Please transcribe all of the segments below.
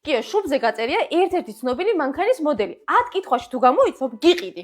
კიო, შუბზე გაწერია ერთ-ერთი ცნობილი მანქანის მოდელი. 10 კითხვაში თუ გამოიცნობ, გიყიდი.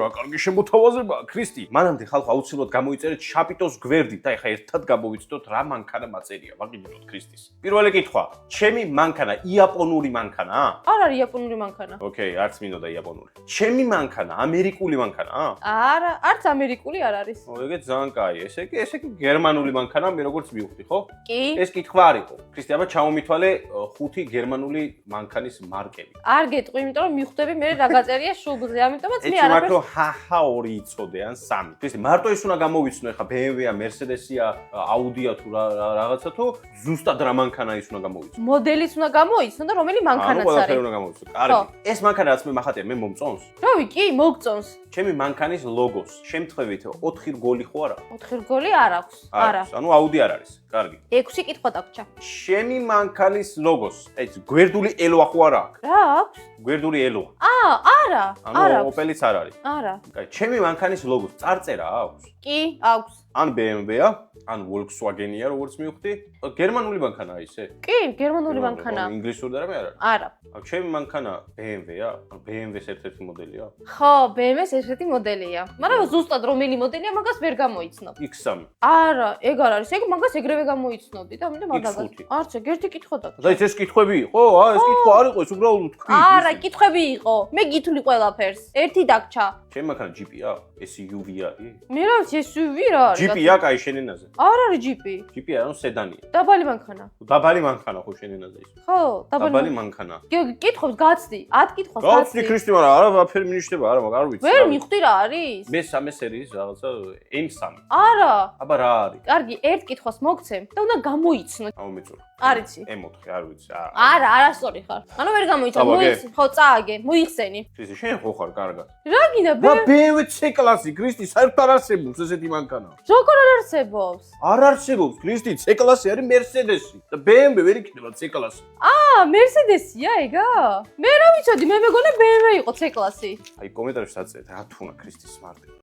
რა კარგი შემოთავაზებაა, ქრისტი. მანამდე ხალხო აუცილებლად გამოიწერეთ შაპიტოს გვერდით და ეხა ერთად გამოვიცნოთ რა მანქანა მაწერია. ვაგიდოთ ქრისტის. პირველი კითხვა. ჩემი მანქანა იაპონური მანქანაა? არ არის იაპონური მანქანა. ოკეი, არც მინდოდა იაპონური. ჩემი მანქანა ამერიკული მანქანაა? არა, არც ამერიკული არ არის. ეგეც ძალიან კაი. ესე იგი გერმანული მანქანაა, მე როგორც მივხვდი, ხო? კი. ეს კითხვა არ იყო. ქრისტი, აბა ჩამომითვალე 5 გერმანული მანქანის მარკები. არ გეტყვი, იმიტომ რომ მივხვდები მე რა გაწერია შუბზე, ამიტომაც მე არაფერს. არაფერს. ჰაჰა 2 იცოდე ან 3. ქრისტი, მარტო ის უნდა გამოვიცნო ეხა BMW-ა, Mercedes-ია, Audi-ა თუ რაღაცა თუ ზუსტად რა მანქანა ის უნდა გამოვიცნო. მოდელიც უნდა გამოიცნო და რომელი მანქანაც ყველაფერი არის. უნდა გამოვიცნო. კარგი. ეს მანქანა რაც მე მახატია, მე მომწონს. რავი, კი, მოგწონს. ჩემი მანქანის ლოგოს შემთხვევით 4 რგოლი ხო არა? 4 რგოლი არ აქვს. არა. ანუ Audi არ არის. კარგი. 6 კითხვა დაგვრჩა. ჩემი მანქანის ლოგოს, ეს გვერდული ელვა ხო არა აქვს? რა აქვს? გვერდული ელვა. არა. არა. ანუ Opel-იც არ არის. არა. კაი, ჩემი მანქანის ლოგოს წარწერა აქვს? კი, აქვს. ან BMW-ა, ან Volkswagen-ია, როგორც მივხვდი. გერმანული მანქანაა ისე? კი, გერმანული მანქანა. ინგლისური და რამე არ არის? არა. ჩემი მანქანა BMW-ა? BMW-ს ერთ-ერთი მოდელია? ხო, BMW-ს ერთ-ერთი მოდელია. მაგრამ ზუსტად რომელი მოდელია, მაგას ვერ გამოიცნობ. X3. არა, ეგ არ არის. ეგ მაგას ეგრევე გამოიცნობდი და ამიტომ არ დაგას. X5. არც ეგ ერთი კითხვა და. და ეს კითხვები იყო? ეს კითხვა არ იყო, ეს უბრალოდ თქვი. არა, კითხვები იყო. მე გითვლი ყველაფერს. ერთი დაგჩა. ჩემი მანქანა Jeep-ია? SUV არის? მე რა ვიცი, SUV რა არის? Jeep-ია კაი შენ ენაზე? არ არის ჯიპი. Jeep-ია, ანუ სედანია. დაბალი მანქანა. დაბალი მანქანა ხო შენ ენაზე ის? ხო, დაბალი მანქანა. კითხვებს გაცდი. 10 კითხვას გავცდი ქრისტი, მაგრამ არაფერი მინიშნება, არ ვიცი. ვერ მივხვდი რა არის? მე 3 სერიის რაღაცა M3. არა. აბა რა არის? კარგი, ერთ კითხვას მოგცემ და უნდა გამოიცნო. ამომეწურე. არიცი. M4, არ ვიცი. არა, არასწორი ხარ. ანუ ვერ გამოიცნო, ხო, წააგე, მოიხსენი. ქრისტი, შენ ხო ხარ კარგად? რა გინდა და BMW C-კლასი, ქრისტი, საერთოდ არ არსებობს ესეთი მანქანა. როგორ არ არსებობს? არ არსებობს, ქრისტი, C-კლასი არის Mercedes-ი და BMW ვერ იქნება C-კლასი. Mercedes-ია ეგა? მე რა ვიცოდი, მე მეგონა BMW იყო C-კლასი. აი კომენტარებში დაწერეთ, რა თქმა უნდა, ქრისტის მარტივ.